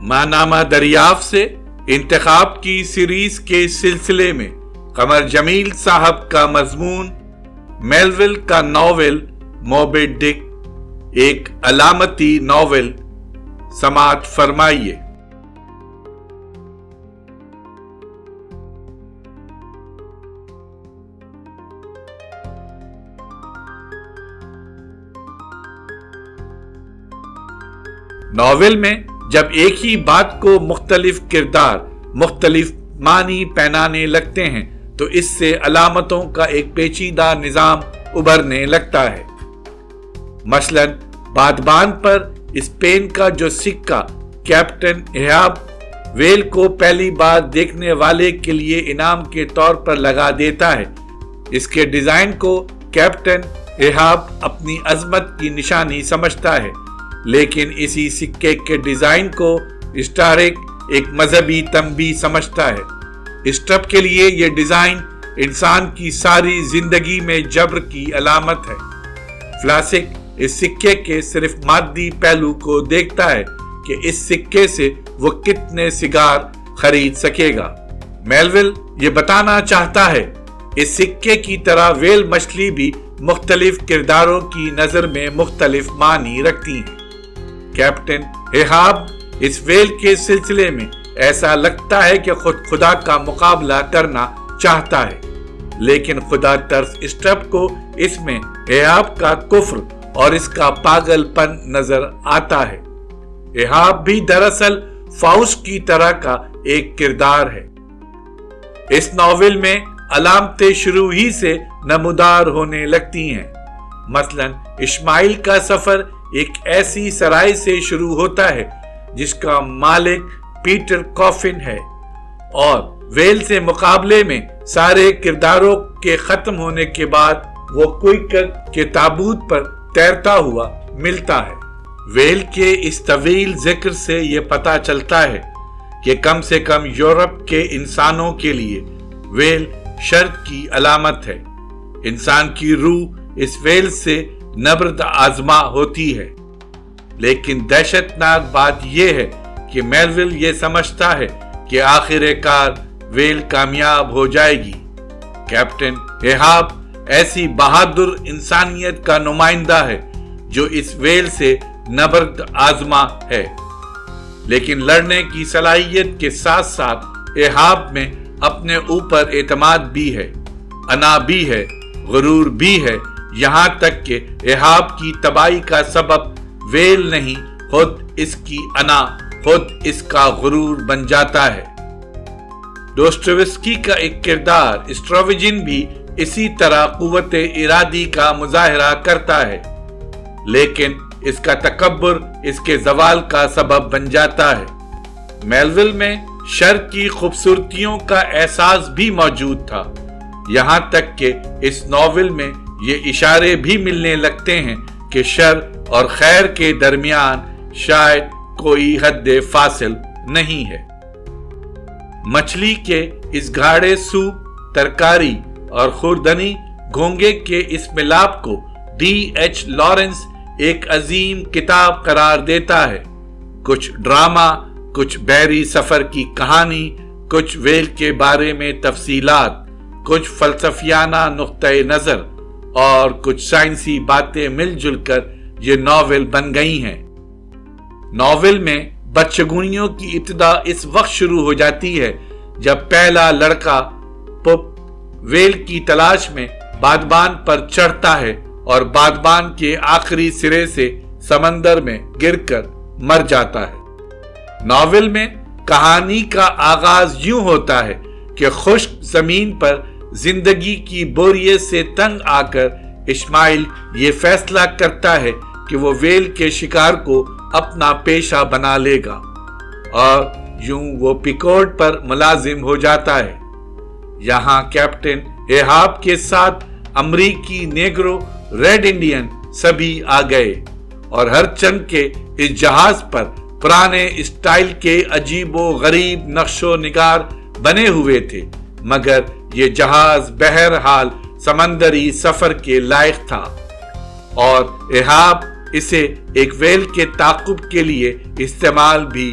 ماہنامہ دریافت سے انتخاب کی سیریز کے سلسلے میں قمر جمیل صاحب کا مضمون میلول کا ناول موبی ڈک، ایک علامتی ناول، سماعت فرمائیے۔ ناول میں جب ایک ہی بات کو مختلف کردار مختلف معنی پہنانے لگتے ہیں تو اس سے علامتوں کا ایک پیچیدہ نظام ابھرنے لگتا ہے۔ مثلاً بادبان پر اسپین کا جو سکہ کیپٹن اہاب ویل کو پہلی بار دیکھنے والے کے لیے انعام کے طور پر لگا دیتا ہے، اس کے ڈیزائن کو کیپٹن اہاب اپنی عظمت کی نشانی سمجھتا ہے، لیکن اسی سکے کے ڈیزائن کو اسٹارک ایک مذہبی تنبیہ سمجھتا ہے۔ اسٹرپ کے لیے یہ ڈیزائن انسان کی ساری زندگی میں جبر کی علامت ہے۔ فلاسک اس سکے کے صرف مادی پہلو کو دیکھتا ہے کہ اس سکے سے وہ کتنے سگار خرید سکے گا۔ میلول یہ بتانا چاہتا ہے اس سکے کی طرح ویل مچھلی بھی مختلف کرداروں کی نظر میں مختلف معنی رکھتی ہیں۔ کیپٹن اہاب اس ویل کے سلسلے میں ایسا لگتا ہے کہ خود خدا کا مقابلہ کرنا چاہتا ہے، لیکن خدا ترس اسٹرپ کو اس میں اہاب کا کفر اور اس کا پاگل پن نظر آتا ہے۔ اہاب بھی دراصل فاؤسٹ کی طرح کا ایک کردار ہے۔ اس ناول میں علامتیں شروع ہی سے نمودار ہونے لگتی ہیں۔ مثلاً اسماعیل کا سفر ایک ایسی سرائے سے شروع ہوتا ہے جس کا مالک پیٹر کافن ہے، اور ویل سے مقابلے میں سارے کرداروں کے ختم ہونے کے بعد وہ کوئکر کے تابوت پر تیرتا ہوا ملتا ہے۔ ویل کے اس طویل ذکر سے یہ پتہ چلتا ہے کہ کم سے کم یورپ کے انسانوں کے لیے ویل شر کی علامت ہے۔ انسان کی روح اس ویل سے نبرد آزما ہوتی ہے، لیکن دہشت ناک بات یہ ہے کہ میلول یہ سمجھتا ہے کہ آخر کار ویل کامیاب ہو جائے گی۔ کیپٹن اہاب ایسی بہادر انسانیت کا نمائندہ ہے جو اس ویل سے نبرد آزما ہے، لیکن لڑنے کی صلاحیت کے ساتھ ساتھ اہاب میں اپنے اوپر اعتماد بھی ہے، انا بھی ہے، غرور بھی ہے، یہاں تک کہ اہاب کی تباہی کا سبب ویل نہیں، خود اس کی انا، خود اس کا غرور بن جاتا ہے۔ ڈوستویوسکی کا ایک کردار اسٹراویجن بھی اسی طرح قوت ارادی کا مظاہرہ کرتا ہے، لیکن اس کا تکبر اس کے زوال کا سبب بن جاتا ہے۔ میلول میں شر کی خوبصورتیوں کا احساس بھی موجود تھا، یہاں تک کہ اس ناول میں یہ اشارے بھی ملنے لگتے ہیں کہ شر اور خیر کے درمیان شاید کوئی حد فاصل نہیں ہے۔ مچھلی کے اس گاڑھے سوپ، ترکاری اور خوردنی گھونگے کے اس ملاپ کو ڈی ایچ لارنس ایک عظیم کتاب قرار دیتا ہے۔ کچھ ڈرامہ، کچھ بحری سفر کی کہانی، کچھ ویل کے بارے میں تفصیلات، کچھ فلسفیانہ نقطۂ نظر اور کچھ سائنسی باتیں مل جل کر یہ ناول بن گئی ہیں۔ ناول میں بدشگونیوں کی ابتدا اس وقت شروع ہو جاتی ہے جب پہلا لڑکا پپ ویل کی تلاش میں بادبان پر چڑھتا ہے اور بادبان کے آخری سرے سے سمندر میں گر کر مر جاتا ہے۔ ناول میں کہانی کا آغاز یوں ہوتا ہے کہ خشک زمین پر زندگی کی بوریت سے تنگ آ کر اسماعیل یہ فیصلہ کرتا ہے کہ وہ ویل کے شکار کو اپنا پیشہ بنا لے گا، اور یوں وہ پیکورڈ پر ملازم ہو جاتا ہے۔ یہاں کیپٹن اہاب کے ساتھ امریکی نیگرو، ریڈ انڈین سبھی آ گئے، اور ہر چند کے اس جہاز پر پرانے اسٹائل کے عجیب و غریب نقش و نگار بنے ہوئے تھے، مگر یہ جہاز بہرحال سمندری سفر کے لائق تھا، اور اہاب اسے ایک ویل کے تعاقب کے لیے استعمال بھی